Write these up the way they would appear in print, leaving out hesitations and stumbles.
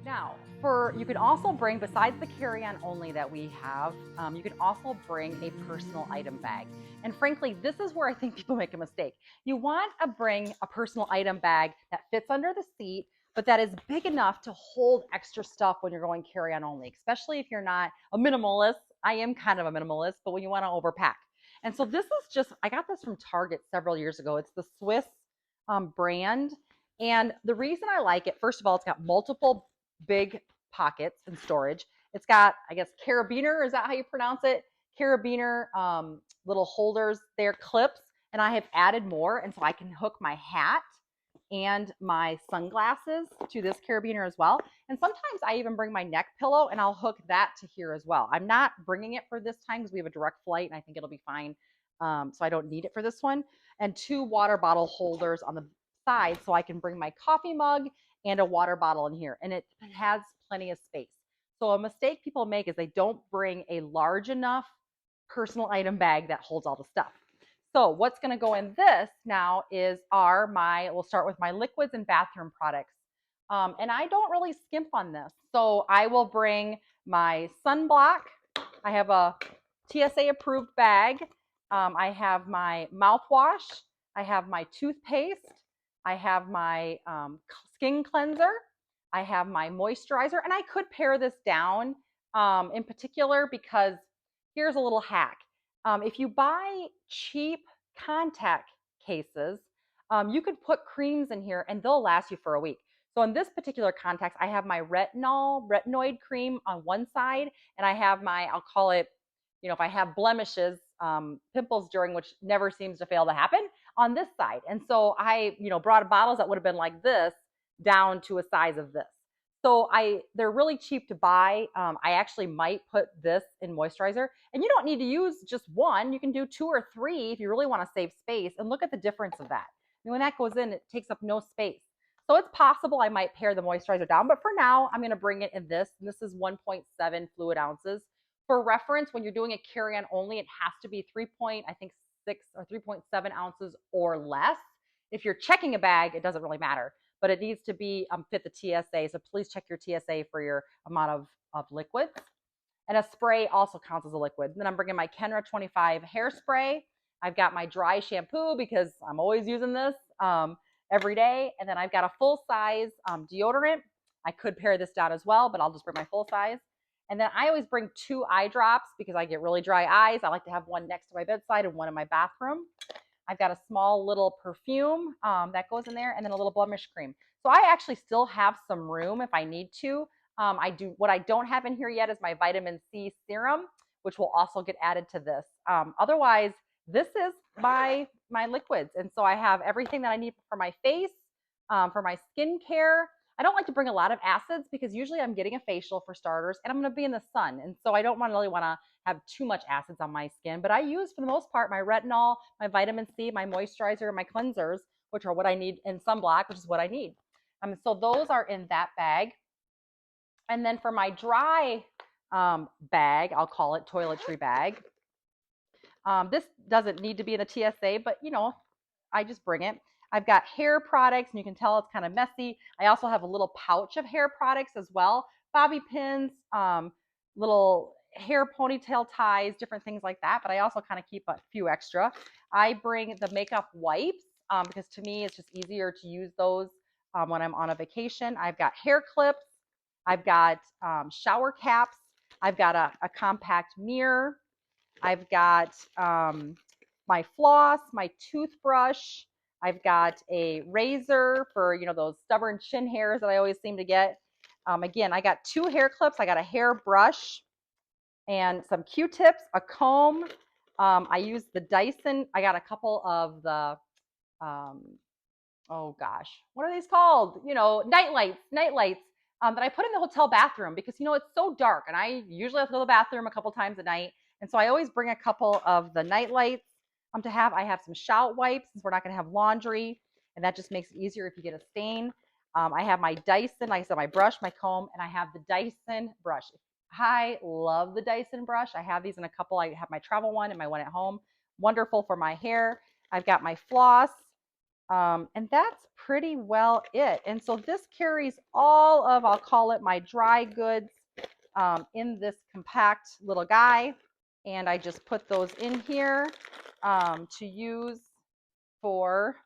Now, you can also bring, besides the carry-on only that we have, you can also bring a personal item bag. And frankly, this is where I think people make a mistake. You want to bring a personal item bag that fits under the seat, but that is big enough to hold extra stuff when you're going carry-on only, especially if you're not a minimalist. I am kind of a minimalist, but when you want to overpack. And so this is just, I got this from Target several years ago. It's the Swiss brand. And the reason I like it, first of all, it's got multiple big pockets and storage. It's got, I guess, carabiner, is that how you pronounce it? Carabiner little holders, they're clips, and I have added more, and so I can hook my hat and my sunglasses to this carabiner as well. And sometimes I even bring my neck pillow and I'll hook that to here as well. I'm not bringing it for this time because we have a direct flight and I think it'll be fine. So I don't need it for this one. And two water bottle holders on the side so I can bring my coffee mug and a water bottle in here. And it has plenty of space. So a mistake people make is they don't bring a large enough personal item bag that holds all the stuff. So what's going to go in this now is we'll start with my liquids and bathroom products. And I don't really skimp on this. So I will bring my sunblock. I have a TSA approved bag. I have my mouthwash. I have my toothpaste. I have my skin cleanser. I have my moisturizer. And I could pare this down in particular because here's a little hack. If you buy cheap contact cases, you could put creams in here and they'll last you for a week. So in this particular context, I have my retinoid cream on one side, and I have I'll call it, if I have blemishes, pimples during, which never seems to fail to happen, on this side. And so I, brought bottles that would have been like this down to a size of this. So they're really cheap to buy. I actually might put this in moisturizer, and you don't need to use just one. You can do two or three if you really want to save space. And look at the difference of that. When that goes in, it takes up no space. So it's possible I might pare the moisturizer down, but for now, I'm going to bring it in this. And this is 1.7 fluid ounces. For reference, when you're doing a carry-on only, it has to be 6 or 3.7 ounces or less. If you're checking a bag, it doesn't really matter, but it needs to be fit the TSA. So please check your TSA for your amount of liquids. And a spray also counts as a liquid. And then I'm bringing my Kenra 25 hairspray. I've got my dry shampoo because I'm always using this every day. And then I've got a full size deodorant. I could pare this down as well, but I'll just bring my full size. And then I always bring 2 eye drops because I get really dry eyes. I like to have one next to my bedside and one in my bathroom. I've got a small little perfume that goes in there, and then a little blemish cream. So I actually still have some room if I need to. What I don't have in here yet is my vitamin C serum, which will also get added to this. Otherwise, this is my liquids. And so I have everything that I need for my face, for my skincare. I don't like to bring a lot of acids because usually I'm getting a facial for starters and I'm going to be in the sun. And so I don't really want to have too much acids on my skin, but I use for the most part my retinol, my vitamin C, my moisturizer, my cleansers, which are what I need, and sunblock, which is what I need. So those are in that bag. And then for my dry bag, I'll call it toiletry bag. This doesn't need to be in the TSA, but I just bring it. I've got hair products, and you can tell it's kind of messy. I also have a little pouch of hair products as well. Bobby pins, little hair ponytail ties, different things like that. But I also kind of keep a few extra. I bring the makeup wipes because to me, it's just easier to use those when I'm on a vacation. I've got hair clips. I've got shower caps. I've got a compact mirror. I've got my floss, my toothbrush. I've got a razor for, those stubborn chin hairs that I always seem to get. Again, I got 2 hair clips. I got a hair brush and some Q-tips, a comb. I use the Dyson. I got a couple of the, oh gosh, what are these called? Night lights that I put in the hotel bathroom because, it's so dark and I usually have to go to the bathroom a couple times a night. And so I always bring a couple of the night lights to have. I have some shout wipes since we're not going to have laundry, and that just makes it easier if you get a stain. I have my Dyson, like I said, my brush, my comb, and I have the Dyson brush. I love the Dyson brush. I have these in a couple. I have my travel one and my one at home. Wonderful for my hair. I've got my floss. And that's pretty well it. And so this carries all of, I'll call it my dry goods in this compact little guy. And I just put those in here to use for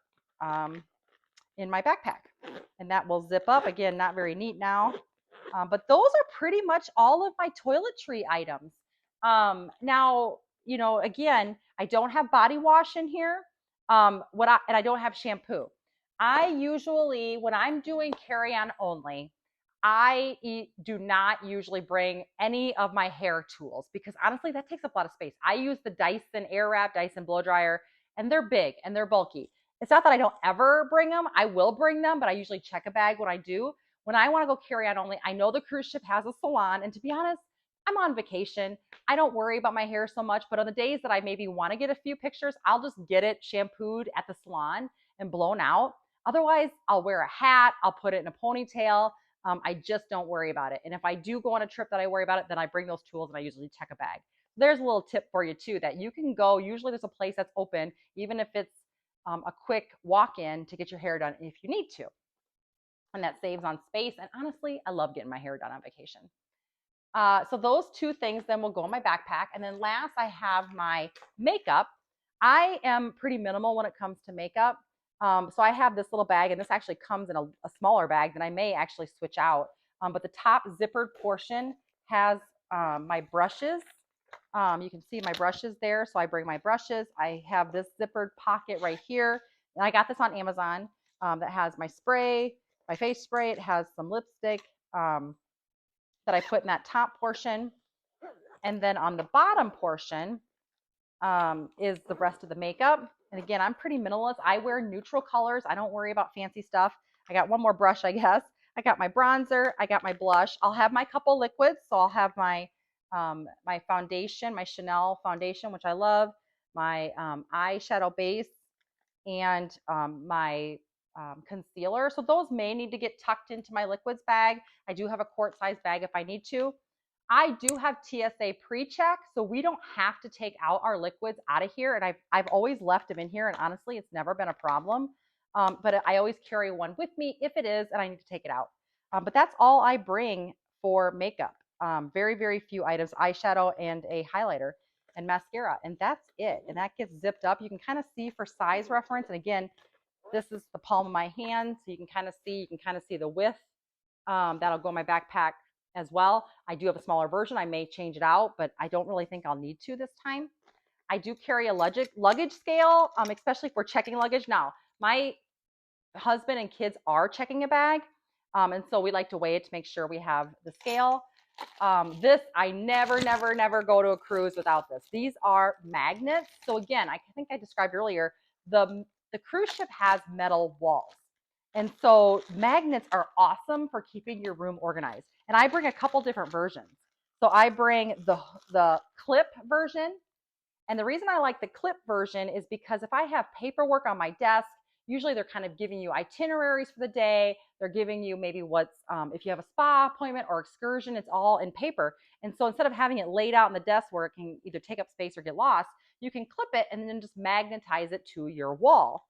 in my backpack. And that will zip up. Again, not very neat now. But those are pretty much all of my toiletry items. Now, again, I don't have body wash in here. And I don't have shampoo. I usually, when I'm doing carry-on only, do not usually bring any of my hair tools because honestly, that takes up a lot of space. I use the Dyson Airwrap, Dyson blow dryer, and they're big and they're bulky. It's not that I don't ever bring them. I will bring them, but I usually check a bag when I do. When I want to go carry on only, I know the cruise ship has a salon. And to be honest, I'm on vacation. I don't worry about my hair so much. But on the days that I maybe want to get a few pictures, I'll just get it shampooed at the salon and blown out. Otherwise, I'll wear a hat. I'll put it in a ponytail. I just don't worry about it. And if I do go on a trip that I worry about it, then I bring those tools and I usually check a bag. There's a little tip for you too that you can go. Usually there's a place that's open, even if it's a quick walk in to get your hair done if you need to. And that saves on space. And honestly, I love getting my hair done on vacation. So those two things then will go in my backpack. And then last, I have my makeup. I am pretty minimal when it comes to makeup. So I have this little bag, and this actually comes in a smaller bag that I may actually switch out. But the top zippered portion has my brushes. You can see my brushes there. So I bring my brushes. I have this zippered pocket right here. And I got this on Amazon that has my spray, my face spray. It has some lipstick that I put in that top portion. And then on the bottom portion is the rest of the makeup. And again, I'm pretty minimalist. I wear neutral colors. I don't worry about fancy stuff. I got one more brush, I guess. I got my bronzer. I got my blush. I'll have my couple liquids. So I'll have my my foundation, my Chanel foundation, which I love, my eyeshadow base, and my concealer. So those may need to get tucked into my liquids bag. I do have a quart size bag if I need to. I do have TSA pre-check, so we don't have to take out our liquids out of here. And I've always left them in here, and honestly, it's never been a problem. But I always carry one with me if it is, and I need to take it out. But that's all I bring for makeup. Very, very few items: eyeshadow and a highlighter and mascara, and that's it. And that gets zipped up. You can kind of see for size reference. And again, this is the palm of my hand, so you can kind of see the width. That'll go in my backpack as well. I do have a smaller version. I may change it out, but I don't really think I'll need to this time. I do carry a luggage scale, especially for checking luggage. Now, my husband and kids are checking a bag, and so we like to weigh it to make sure we have the scale. This, I never, never, never go to a cruise without this. These are magnets. So again, I think I described earlier, the cruise ship has metal walls. And so magnets are awesome for keeping your room organized. And I bring a couple different versions. So I bring the clip version. And the reason I like the clip version is because if I have paperwork on my desk, usually they're kind of giving you itineraries for the day. They're giving you maybe what's, if you have a spa appointment or excursion, it's all in paper. And so instead of having it laid out on the desk where it can either take up space or get lost, you can clip it and then just magnetize it to your wall.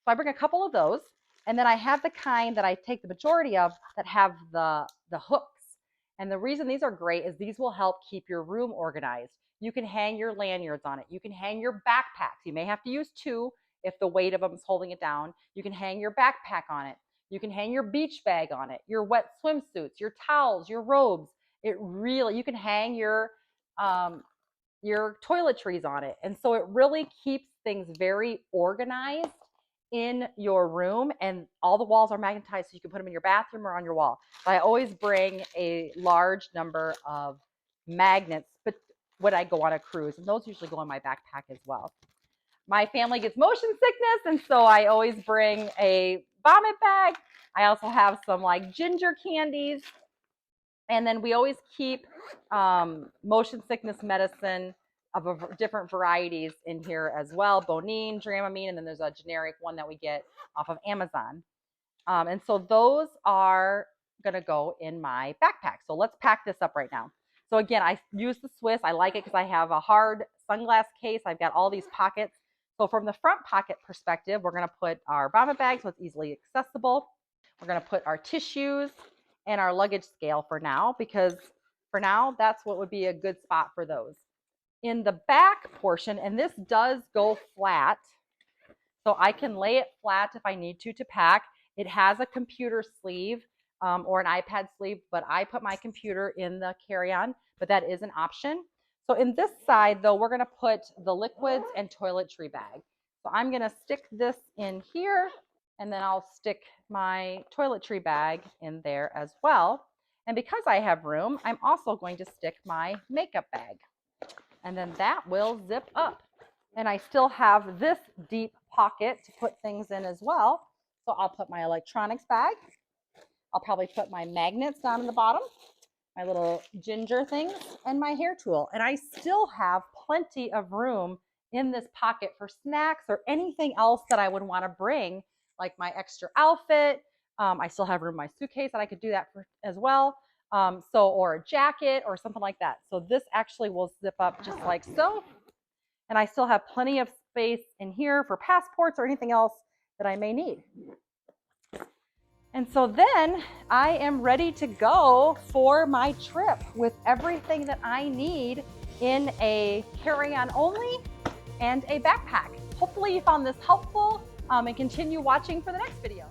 So I bring a couple of those. And then I have the kind that I take the majority of that have the hooks. And the reason these are great is these will help keep your room organized. You can hang your lanyards on it. You can hang your backpacks. You may have to use two if the weight of them is holding it down. You can hang your backpack on it. You can hang your beach bag on it, your wet swimsuits, your towels, your robes. You can hang your toiletries on it. And so it really keeps things very organized in your room, and all the walls are magnetized so you can put them in your bathroom or on your wall. So I always bring a large number of magnets, but when I go on a cruise, and those usually go in my backpack as well. My family gets motion sickness, and so I always bring a vomit bag. I also have some like ginger candies, and then we always keep motion sickness medicine of different varieties in here as well. Bonine, Dramamine, and then there's a generic one that we get off of Amazon. And so those are gonna go in my backpack. So let's pack this up right now. So again, I use the Swiss. I like it because I have a hard sunglass case. I've got all these pockets. So from the front pocket perspective, we're going to put our vomit bag so it's easily accessible. We're going to put our tissues and our luggage scale for now, because for now, that's what would be a good spot for those. In the back portion, and this does go flat, so I can lay it flat if I need to pack. It has a computer sleeve or an iPad sleeve, but I put my computer in the carry-on, but that is an option. So in this side, though, we're going to put the liquids and toiletry bag. So I'm going to stick this in here, and then I'll stick my toiletry bag in there as well. And because I have room, I'm also going to stick my makeup bag. And then that will zip up. And I still have this deep pocket to put things in as well. So I'll put my electronics bag. I'll probably put my magnets down in the bottom, my little ginger things, and my hair tool. And I still have plenty of room in this pocket for snacks or anything else that I would want to bring, like my extra outfit. I still have room in my suitcase that I could do that for as well. Or a jacket or something like that. So this actually will zip up just like so. And I still have plenty of space in here for passports or anything else that I may need. And so then I am ready to go for my trip with everything that I need in a carry-on only and a backpack. Hopefully you found this helpful and continue watching for the next video.